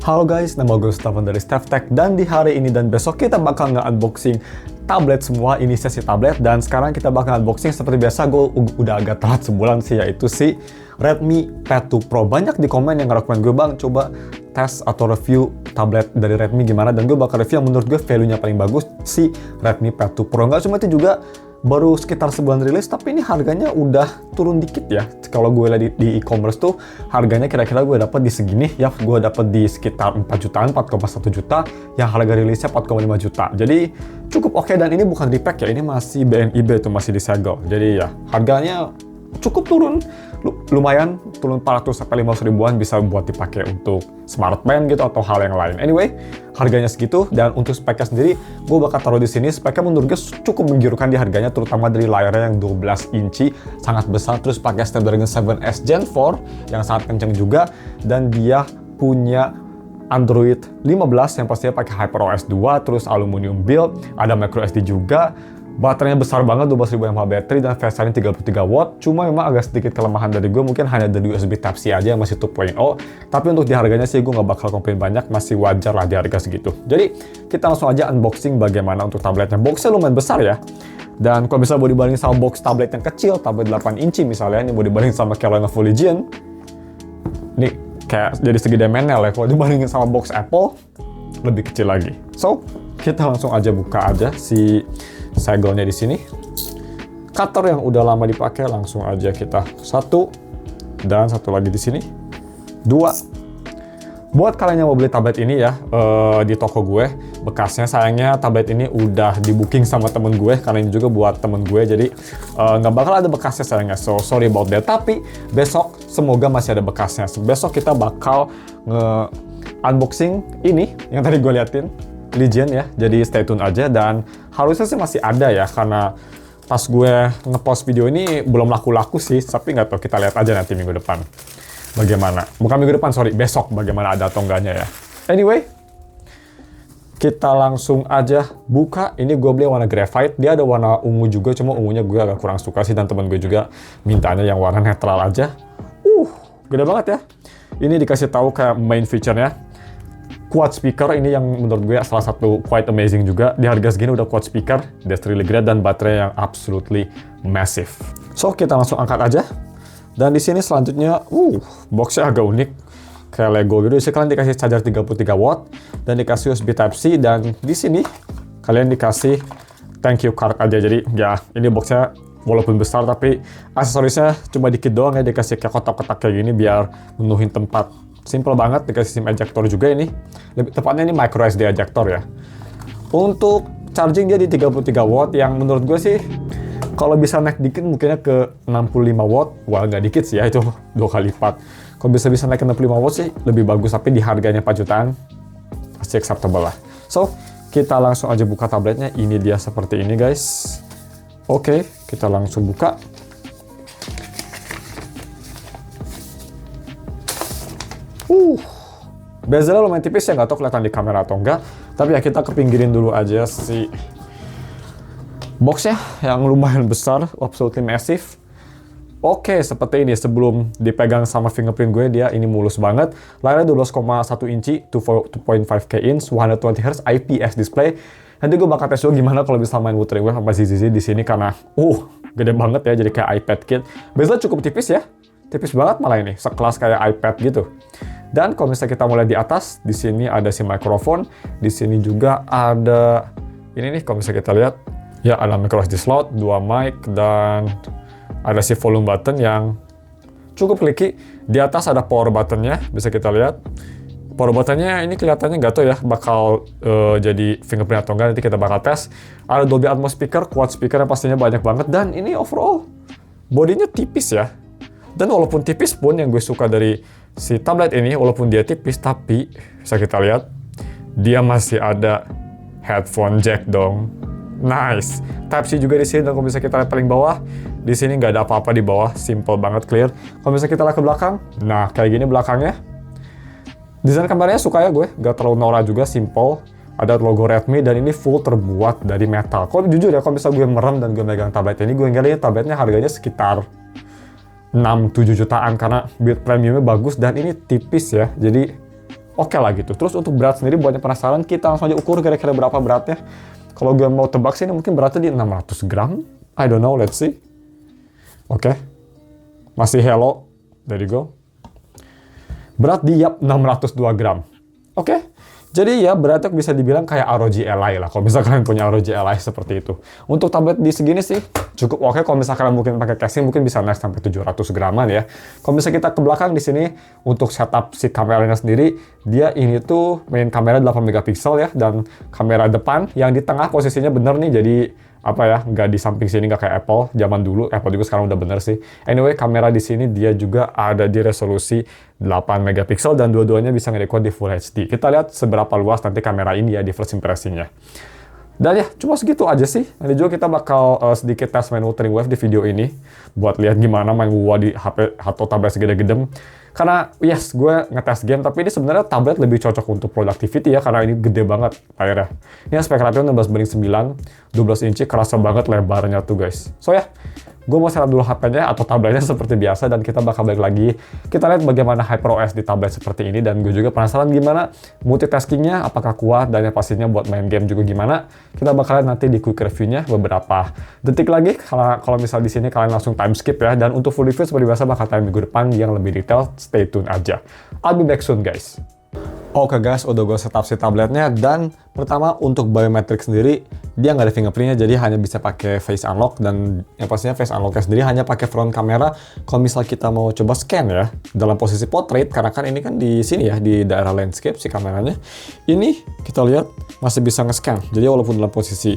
Halo guys, nama gue Stefan dari StefTech, dan di hari ini dan besok kita bakal nge-unboxing tablet semua. Ini sesi tablet, dan sekarang kita bakal unboxing seperti biasa. Gue udah agak telat sebulan sih, yaitu si Redmi Pad 2 Pro. Banyak di komen yang nge-recommend gue, bang coba tes atau review tablet dari Redmi gimana, dan gue bakal review yang menurut gue value-nya paling bagus, si Redmi Pad 2 Pro. Nggak cuma itu juga, baru sekitar sebulan rilis, tapi ini harganya udah turun dikit ya. Kalau gue lihat di e-commerce tuh, harganya kira-kira gue dapat di segini ya. Gue dapat di sekitar 4 jutaan, 4,1 juta, yang harga rilisnya 4,5 juta. Jadi cukup oke, dan ini bukan repack ya, ini masih BNIB tuh, masih disegel. Jadi ya, harganya cukup turun, lumayan turun 400 sampai 500 ribuan, bisa buat dipakai untuk smartband gitu atau hal yang lain. Anyway, harganya segitu, dan untuk speknya sendiri gue bakal taruh di sini. Speknya menurut gue cukup menggiurkan di harganya, terutama dari layarnya yang 12 inci, sangat besar, terus pakai Snapdragon 7S Gen 4 yang sangat kencang juga, dan dia punya Android 15 yang pastinya pakai HyperOS 2, terus aluminium build, ada microSD juga. Baterainya besar banget, 12.000 mAh baterai, dan fast charging 33 watt. Cuma memang agak sedikit kelemahan dari gue, mungkin hanya dari USB Type-C aja yang masih 2.0. Tapi untuk di harganya sih gue nggak bakal komplain banyak, masih wajar lah di harga segitu. Jadi kita langsung aja unboxing bagaimana untuk tabletnya. Boxnya lumayan besar ya. Dan kalau bisa mau dibandingin sama box tablet yang kecil, tablet 8 inci misalnya, ini mau dibandingin sama Lenovo Legion, ini kayak jadi segi dimensional ya. Kalau dibandingin sama box Apple, lebih kecil lagi. So, kita langsung aja buka aja si segelnya di sini. Cutter yang udah lama dipakai, langsung aja kita satu, dan satu lagi di sini, dua. Buat kalian yang mau beli tablet ini ya, di toko gue bekasnya, sayangnya tablet ini udah di booking sama temen gue, karena ini juga buat temen gue, jadi nggak bakal ada bekasnya sayangnya, so sorry about that. Tapi besok semoga masih ada bekasnya. Besok kita bakal unboxing ini yang tadi gue liatin, Legion ya, jadi stay tune aja. Dan harusnya sih masih ada ya, karena pas gue ngepost video ini belum laku-laku sih, tapi nggak tahu, kita lihat aja nanti minggu depan bagaimana. Bukan minggu depan, sorry, besok bagaimana ada atau enggaknya ya. Anyway, kita langsung aja buka. Ini gue beli warna graphite, dia ada warna ungu juga, cuma ungunya gue agak kurang suka sih, dan temen gue juga mintanya yang warna netral aja. Gede banget ya. Ini dikasih tahu kayak main feature-nya, quad speaker. Ini yang menurut gue salah satu quite amazing juga. Di harga segini udah quad speaker, that's really great, dan baterai yang absolutely massive. So, kita langsung angkat aja. Dan di sini selanjutnya, boxnya agak unik, kayak Lego gitu. Di sini kalian dikasih charger 33 watt, dan dikasih USB Type-C, dan di sini kalian dikasih thank you card aja. Jadi ya, ini boxnya walaupun besar, tapi aksesorisnya cuma dikit doang ya, dikasih kayak kotak-kotak kayak gini biar menuhin tempat. Simple banget, dikasih SIM ejector juga ini. Lebih tepatnya ini micro SD ejector ya. Untuk charging dia di 33 watt, yang menurut gue sih kalau bisa naik dikit mungkinnya ke 65 watt. Wah, nggak dikit sih ya, itu 2 kali lipat. Kalau bisa naik ke 65 watt sih lebih bagus, tapi di harganya 4 jutaan pasti acceptable lah. So, kita langsung aja buka tabletnya. Ini dia seperti ini guys. Oke, kita langsung buka. Bezelnya lumayan tipis ya, nggak tahu kelihatan di kamera atau enggak. Tapi ya kita kepinggirin dulu aja si boxnya yang lumayan besar, absolutely massive. Oke, seperti ini. Sebelum dipegang sama fingerprint gue, dia ini mulus banget. Layarnya 12,1 inci, 2.5K inch, 120Hz IPS display. Nanti gue bakal tes dulu gimana kalau bisa main wuthering wave sama ZZZ di sini, karena gede banget ya, jadi kayak iPad kit. Bezelnya cukup tipis ya. Tipis banget malah ini, sekelas kayak iPad gitu. Dan kalau misalnya kita mulai di atas, di sini ada si mikrofon, di sini juga ada ini nih, kalau misalnya kita lihat, ya ada microSD slot, 2 mic, dan ada si volume button yang cukup clicky. Di atas ada power buttonnya, bisa kita lihat. Power buttonnya ini kelihatannya nggak tahu ya, bakal jadi fingerprint atau enggak, nanti kita bakal tes. Ada Dolby Atmos speaker, quad speaker yang pastinya banyak banget, dan ini overall bodinya tipis ya. Dan walaupun tipis pun, yang gue suka dari si tablet ini, walaupun dia tipis, tapi bisa kita lihat dia masih ada headphone jack dong. Nice. Type-C juga di sini, dan kalau bisa kita lihat paling bawah, di sini nggak ada apa-apa di bawah, simple banget, clear. Kalau bisa kita lihat ke belakang, nah kayak gini belakangnya. Desain kameranya suka ya gue, nggak terlalu norak juga, simple. Ada logo Redmi, dan ini full terbuat dari metal. Kalau jujur ya, kalau bisa gue merem dan gue megang tablet ini, gue ngeliat tabletnya harganya sekitar 6-7 jutaan, karena build premiumnya bagus, dan ini tipis ya, jadi oke lah gitu. Terus untuk berat sendiri, buat yang penasaran, kita langsung aja ukur kira-kira berapa beratnya. Kalau gue mau tebak sih, ini mungkin beratnya di 600 gram. I don't know, let's see. Oke. Masih hello. There you go. Berat di 602 gram. Oke. Jadi ya beratnya bisa dibilang kayak ROG Ally lah. Kalau misalkan kalian punya ROG Ally seperti itu. Untuk tablet di segini sih cukup oke. Kalau misalkan kalian mungkin pakai casing, mungkin bisa naik sampai 700 graman ya. Kalau misalnya kita ke belakang di sini untuk setup si kameranya sendiri, dia ini tuh main kamera 8 megapiksel ya, dan kamera depan yang di tengah posisinya bener nih. Jadi apa ya, nggak di samping sini, nggak kayak Apple zaman dulu. Apple juga sekarang udah bener sih. Anyway, kamera di sini dia juga ada di resolusi 8 megapiksel dan dua-duanya bisa nge-record di Full HD. Kita lihat seberapa luas nanti kamera ini ya di first impression-nya. Dan ya, cuma segitu aja sih. Nanti juga kita bakal sedikit tes main Wuthering Waves di video ini, buat lihat gimana main WUA di HP atau tablet segede-gedem. Karena, yes, gue ngetes game, tapi ini sebenarnya tablet lebih cocok untuk productivity ya, karena ini gede banget layarnya. Ini aspek ratio 16:9, 12 inci, kerasa banget lebarnya tuh guys. So ya, gue mau setup dulu HP-nya atau tabletnya seperti biasa, dan kita bakal balik lagi. Kita lihat bagaimana HyperOS di tablet seperti ini, dan gue juga penasaran gimana multitaskingnya, apakah kuat, dan yang pastinya buat main game juga gimana. Kita bakal lihat nanti di quick review-nya beberapa detik lagi, kalau misal di sini kalian langsung time skip ya, dan untuk full review seperti biasa bakal tayang minggu depan yang lebih detail. Stay tune aja. I'll be back soon guys. Oke guys, udah gue setup si tabletnya, dan pertama untuk biometrik sendiri dia nggak ada fingerprintnya, jadi hanya bisa pakai face unlock, dan yang pastinya face unlocknya sendiri hanya pakai front kamera. Kalau misal kita mau coba scan ya dalam posisi portrait, karena kan ini kan di sini ya di daerah landscape si kameranya, ini kita lihat masih bisa nge-scan. Jadi walaupun dalam posisi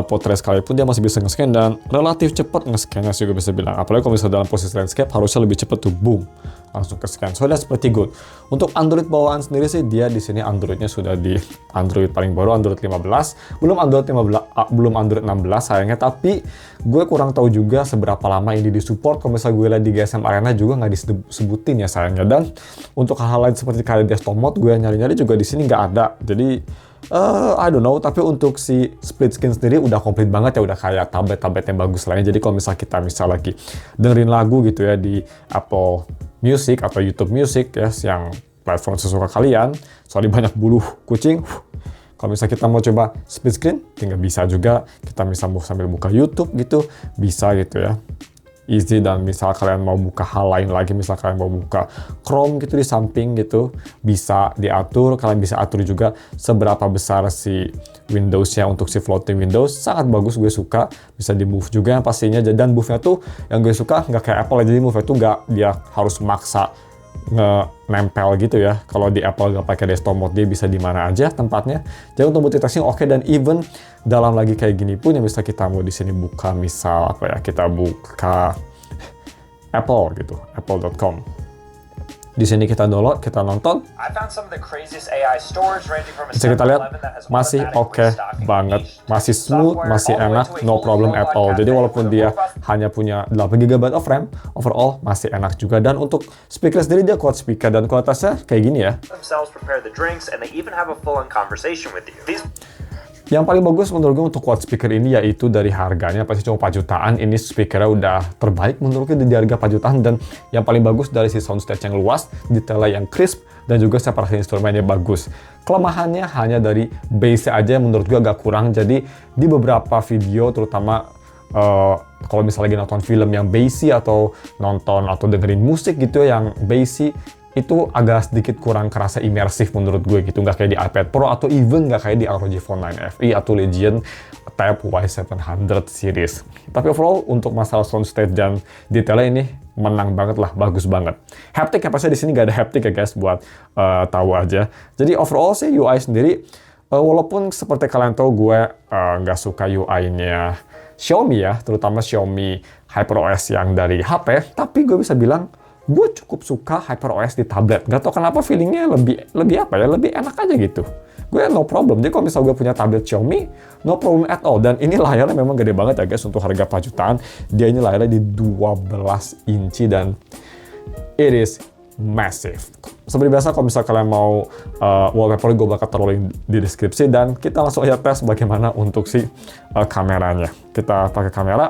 portrait sekalipun dia masih bisa nge-scan, dan relatif cepat nge-scannya sih gue bisa bilang. Apalagi kalau misal dalam posisi landscape harusnya lebih cepat tuh, boom, langsung ke scan. So that's pretty good. Untuk Android bawaan sendiri sih dia di sini Androidnya sudah di Android paling baru, Android 15, belum Android 16 sayangnya. Tapi gue kurang tahu juga seberapa lama ini disupport. Kalau misalnya gue lihat di GSM Arena juga nggak disebutin ya sayangnya. Dan untuk hal-hal lain seperti kayak desktop mode gue nyari-nyari juga di sini nggak ada. Jadi I don't know, tapi untuk si split screen sendiri udah komplit banget ya, udah kayak tablet-tablet yang bagus lainnya. Jadi kalau misal kita lagi dengerin lagu gitu ya di Apple Music atau YouTube Music ya, yang platform sesuka kalian, soalnya banyak bulu kucing. Kalau misalnya kita mau coba split screen, tinggal bisa juga. Kita bisa sambil buka YouTube gitu, bisa gitu ya. Easy. Dan misal kalian mau buka hal lain lagi, misal kalian mau buka Chrome gitu di samping gitu, bisa diatur. Kalian bisa atur juga seberapa besar si Windows-nya untuk si floating Windows. Sangat bagus, gue suka. Bisa di move juga yang pastinya. Dan move-nya tuh yang gue suka nggak kayak Apple, jadi move-nya tuh nggak dia harus maksa nempel gitu ya. Kalau di Apple nggak pakai desktop mode, dia bisa di mana aja tempatnya. Jadi untuk multitasking oke. Dan even dalam lagi kayak gini pun yang bisa kita mau di sini buka, misal apa ya, kita buka Apple gitu, apple.com. Di sini kita download, kita nonton. Bisa kita lihat masih oke banget, masih smooth, masih enak, no problem at all. Jadi walaupun dia hanya punya 8 GB of RAM, overall masih enak juga. Dan untuk speaker sendiri dia quad speaker, dan kualitasnya kayak gini ya. Yang paling bagus menurut gue untuk quad speaker ini yaitu dari harganya, pasti cuma 4 jutaan. Ini speakernya udah terbaik menurut gue di harga 4 jutaan. Dan yang paling bagus dari si soundstage yang luas, detailnya yang crisp, dan juga separasi instrumennya bagus. Kelemahannya hanya dari bass aja yang menurut gue agak kurang. Jadi di beberapa video, terutama kalau misalnya lagi nonton film yang bassy, atau nonton atau dengerin musik gitu yang bassy, itu agak sedikit kurang kerasa imersif menurut gue gitu. Nggak kayak di iPad Pro, atau even nggak kayak di ROG Phone 9 FE atau Legion Tab Y700 series. Tapi overall untuk masalah soundstage dan detailnya ini menang banget lah, bagus banget. Haptic apa sih di sini nggak ada haptic ya guys, buat tahu aja. Jadi overall sih UI sendiri, walaupun seperti kalian tahu gue nggak suka UI-nya Xiaomi ya, terutama Xiaomi HyperOS yang dari HP, tapi gue bisa bilang gue cukup suka HyperOS di tablet. Gak tau kenapa feelingnya lebih apa ya, lebih enak aja gitu. Gue no problem. Jadi kalau misal gue punya tablet Xiaomi, no problem at all. Dan ini layarnya memang gede banget ya guys, untuk harga 4 jutaan. Dia ini layarnya di 12 inci dan it is massive. Seperti biasa kalau misal kalian mau wallpaper, gue bakal taruh di deskripsi. Dan kita langsung aja tes bagaimana untuk si kameranya. Kita pakai kamera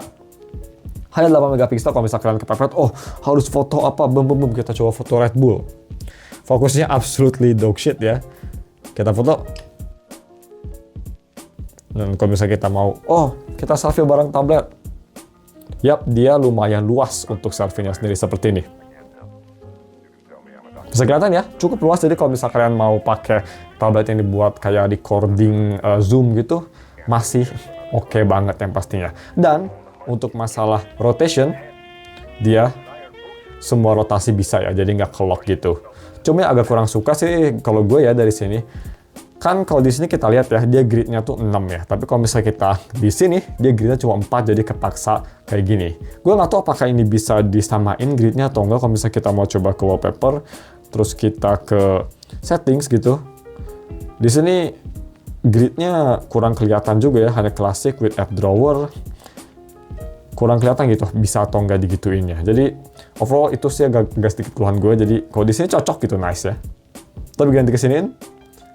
hanya 8 megapiksel. Kalau misalkan kalian kepepet, oh harus foto apa, kita coba foto Red Bull. Fokusnya absolutely dog shit ya. Kita foto. Dan kalau misalnya kita mau, oh kita selfie bareng tablet. Yap, dia lumayan luas untuk selfie-nya sendiri seperti ini. Bisa kelihatan ya, cukup luas. Jadi kalau misalnya kalian mau pakai tablet ini buat kayak recording Zoom gitu, masih oke banget yang pastinya. Dan untuk masalah rotation, dia semua rotasi bisa ya, jadi nggak ke-lock gitu. Cuma yang agak kurang suka sih kalau gue ya dari sini. Kan kalau di sini kita lihat ya, dia gridnya tuh 6 ya. Tapi kalau misalnya kita di sini, dia gridnya cuma 4, jadi kepaksa kayak gini. Gue nggak tahu apakah ini bisa disamain gridnya atau enggak. Kalau misalnya kita mau coba ke wallpaper, terus kita ke settings gitu. Di sini gridnya kurang kelihatan juga ya, hanya classic with app drawer. Kurang kelihatan gitu, bisa atau enggak digituin ya. Jadi overall itu sih agak sedikit keluhan gue. Jadi kalau di sini cocok gitu, nice ya. Tapi ganti ke siniin,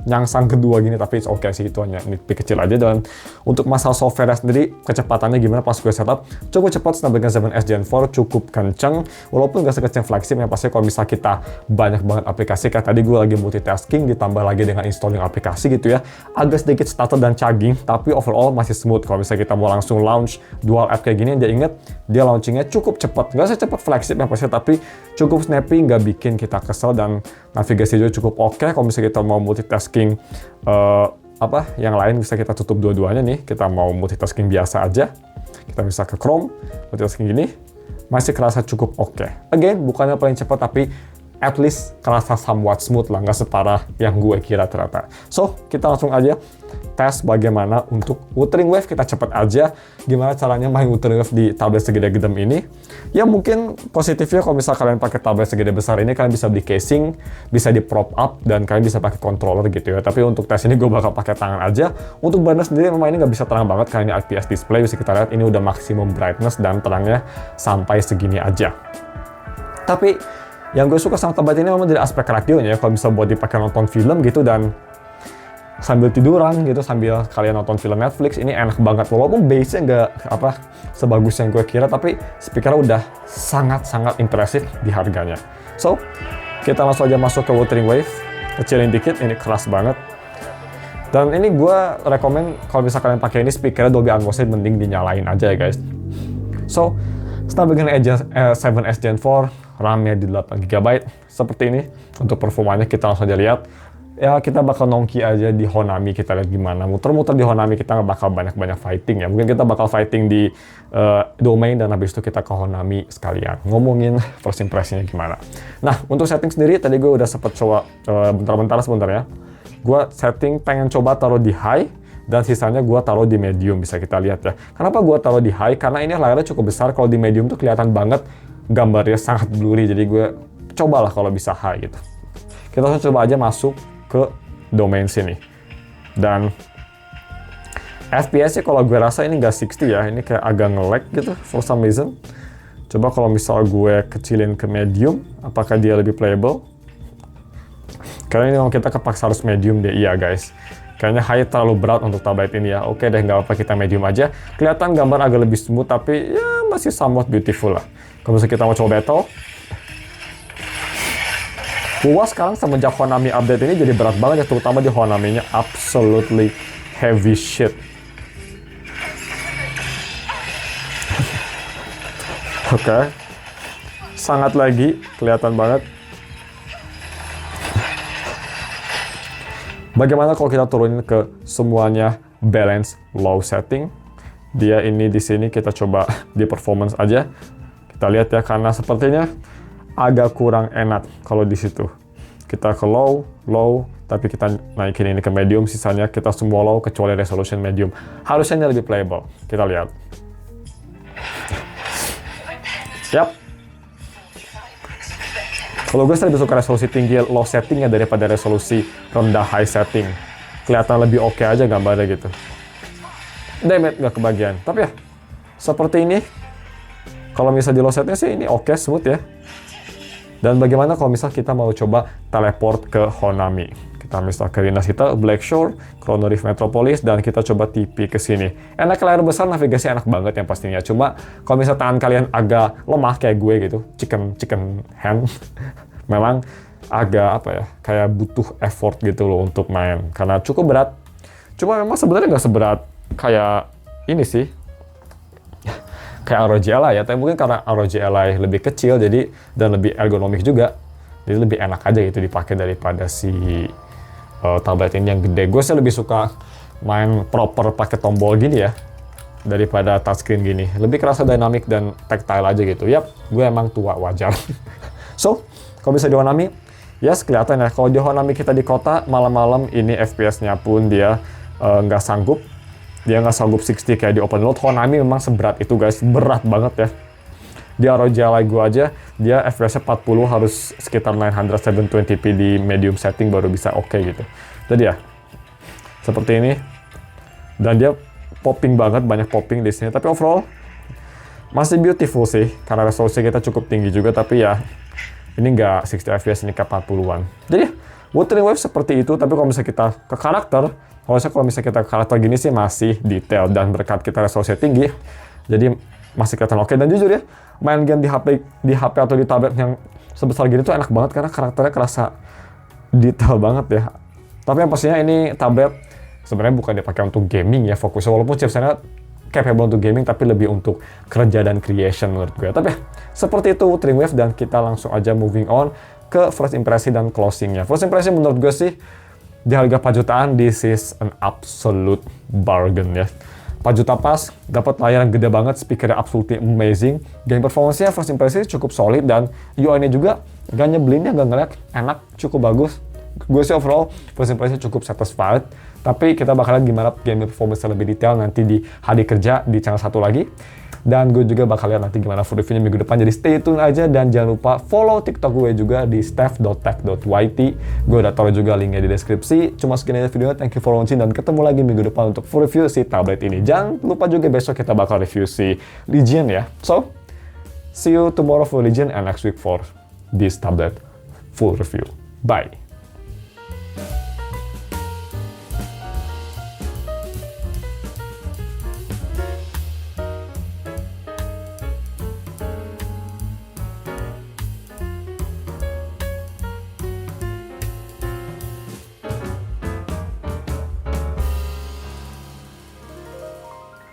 nyangsang kedua gini, tapi it's okay sih, itu hanya nitpick kecil aja. Dan untuk masalah software sendiri, kecepatannya gimana pas gue setup, cukup cepat. Snapdragon 7S Gen 4 cukup kenceng, walaupun nggak sekenceng flagship ya. Pasti kalau misalnya kita banyak banget aplikasi, kayak tadi gue lagi multitasking, ditambah lagi dengan installing aplikasi gitu ya, agak sedikit stutter dan chugging, tapi overall masih smooth. Kalau misalnya kita mau langsung launch dual app kayak gini, dia inget, dia launchingnya cukup cepat, nggak secepat flagship ya pasti, tapi cukup snappy, nggak bikin kita kesel, dan navigasi juga cukup oke. Kalau misalnya kita mau multitasking yang lain, bisa kita tutup dua-duanya nih. Kita mau multitasking biasa aja, kita bisa ke Chrome, multitasking gini, masih kerasa cukup oke. Again, bukannya paling cepat, tapi at least kerasa somewhat smooth lah, nggak separah yang gue kira ternyata. So, kita langsung aja tes bagaimana untuk Wuthering Wave. Kita cepet aja gimana caranya main Wuthering Wave di tablet segede gedem ini. Ya mungkin positifnya kalau misalnya kalian pakai tablet segede besar ini, kalian bisa beli casing, bisa di prop up, dan kalian bisa pakai controller gitu ya. Tapi untuk tes ini gue bakal pakai tangan aja. Untuk brightness sendiri memang ini nggak bisa terang banget karena ini IPS display. Bisa kita lihat ini udah maximum brightness dan terangnya sampai segini aja. Tapi yang gue suka sama tablet ini memang dari aspek radionya ya. Kalau bisa buat dipakai nonton film gitu, dan sambil tiduran gitu, sambil kalian nonton film Netflix, ini enak banget. Walaupun bass-nya nggak sebagus yang gue kira, tapi speaker udah sangat-sangat impresif di harganya. So, kita langsung aja masuk ke Wuthering Wave. Kecilin dikit, ini keras banget. Dan ini gue rekomen kalau misalnya kalian pakai ini, speakernya Dolby Atmos mending dinyalain aja ya guys. So, Snapdragon 7S Gen 4, RAM-nya di 8GB, seperti ini. Untuk performanya kita langsung aja lihat. Ya kita bakal nongki aja di Honami, kita lihat gimana. Muter-muter di Honami, kita nggak bakal banyak-banyak fighting ya. Mungkin kita bakal fighting di domain, dan habis itu kita ke Honami sekalian. Ngomongin first impression-nya gimana. Nah, untuk setting sendiri, tadi gue udah sempet coba sebentar ya. Gue setting pengen coba taruh di high, dan sisanya gue taruh di medium, bisa kita lihat ya. Kenapa gue taruh di high? Karena ini layarnya cukup besar, kalau di medium tuh kelihatan banget gambarnya sangat blurry, jadi gue cobalah kalau bisa high gitu. Kita langsung coba aja masuk ke domain sini. Dan FPS-nya kalau gue rasa ini nggak 60 ya, ini kayak agak nge-lag gitu for some reason. Coba kalau misal gue kecilin ke medium, apakah dia lebih playable? Karena ini kalau kita kepaksa harus medium deh, iya guys. Kayaknya high terlalu berat untuk tablet ini ya. Oke deh, nggak apa-apa, kita medium aja. Kelihatan gambar agak lebih smooth, tapi ya masih somewhat beautiful lah. Kalau misalnya kita mau coba battle, gua sekarang semenjak Honami update ini jadi berat banget ya, terutama di Honami-nya absolutely heavy shit. Oke. Sangat lagi, kelihatan banget. Bagaimana kalau kita turunin ke semuanya balance low setting? Dia ini di sini kita coba di performance aja. Kita lihat ya, karena sepertinya agak kurang enak kalau di situ. Kita ke low, tapi kita naikin ini ke medium, sisanya kita semua low kecuali resolution medium. Harusnya ini lebih playable. Kita lihat. Yap. Kalau gue lebih suka resolusi tinggi low settingnya daripada resolusi rendah high setting. Kelihatan lebih oke aja gambarnya gitu. Damn it, nggak kebagian. Tapi ya, seperti ini. Kalau misal di low setting sih ini oke, smooth ya. Dan bagaimana kalau misal kita mau coba teleport ke Honami? Kita misal ke Rindas kita, Blackshore, Chrono Reef Metropolis, dan kita coba TP ke sini. Enak, layar besar, navigasi enak banget yang pastinya. Cuma kalau misal tangan kalian agak lemah kayak gue gitu, chicken hand, memang agak apa ya, kayak butuh effort gitu loh untuk main karena cukup berat. Cuma memang sebenarnya nggak seberat kayak ini sih, kayak ROG Ally ya, tapi mungkin karena ROG Ally lebih kecil jadi dan lebih ergonomik juga, jadi lebih enak aja gitu dipakai daripada si tablet ini yang gede. Gue sih lebih suka main proper pakai tombol gini ya daripada touchscreen gini, lebih kerasa dynamic dan tactile aja gitu. Yap, gue emang tua, wajar. So, kalau bisa di Honami, yes kelihatan ya, kalau di Honami kita di kota malam-malam ini FPS-nya pun dia nggak sanggup. Dia nggak sanggup 60 kayak di open world. Honami memang seberat itu guys, berat banget ya. Di ROG Ally gue aja, dia FPS-nya 40 harus sekitar 900 720p di medium setting baru bisa oke gitu. Jadi ya, seperti ini. Dan dia popping banget, banyak popping di sini. Tapi overall, masih beautiful sih, karena resolusi kita cukup tinggi juga, tapi ya, ini nggak 60 fps, ini ke 40-an. Jadi, Wuthering Waves seperti itu, tapi kalau misalnya kita ke karakter, kalau misalnya kita ke karakter gini sih masih detail, dan berkat kita resolusi tinggi, jadi masih kelihatan oke. Dan jujur ya, main game di HP atau di tablet yang sebesar gini tuh enak banget, karena karakternya kerasa detail banget ya. Tapi yang pastinya ini tablet sebenarnya bukan dipakai untuk gaming ya fokusnya, walaupun chipsetnya capable untuk gaming, tapi lebih untuk kerja dan creation menurut gue. Tapi seperti itu Wuthering Waves, dan kita langsung aja moving on ke first impression dan closingnya. First impression menurut gue sih, di harga 4 jutaan, this is an absolute bargain ya. 4 juta pas, dapat layar yang gede banget, speakernya absolutely amazing, game performance-nya first impression cukup solid, dan UI-nya juga gak nyebelinnya, gak ngeliat, enak, cukup bagus. Gue sih overall first impression cukup satisfied, tapi kita bakal lihat gimana game performance lebih detail nanti di hari kerja di channel satu lagi. Dan gue juga bakal lihat nanti gimana full reviewnya minggu depan, jadi stay tune aja. Dan jangan lupa follow TikTok gue juga di steph.tech.yt. Gue udah taruh juga linknya di deskripsi. Cuma segini aja videonya, thank you for watching, dan ketemu lagi minggu depan untuk full review si tablet ini. Jangan lupa juga besok kita bakal review si Legion ya. So, see you tomorrow for Legion and next week for this tablet full review. Bye!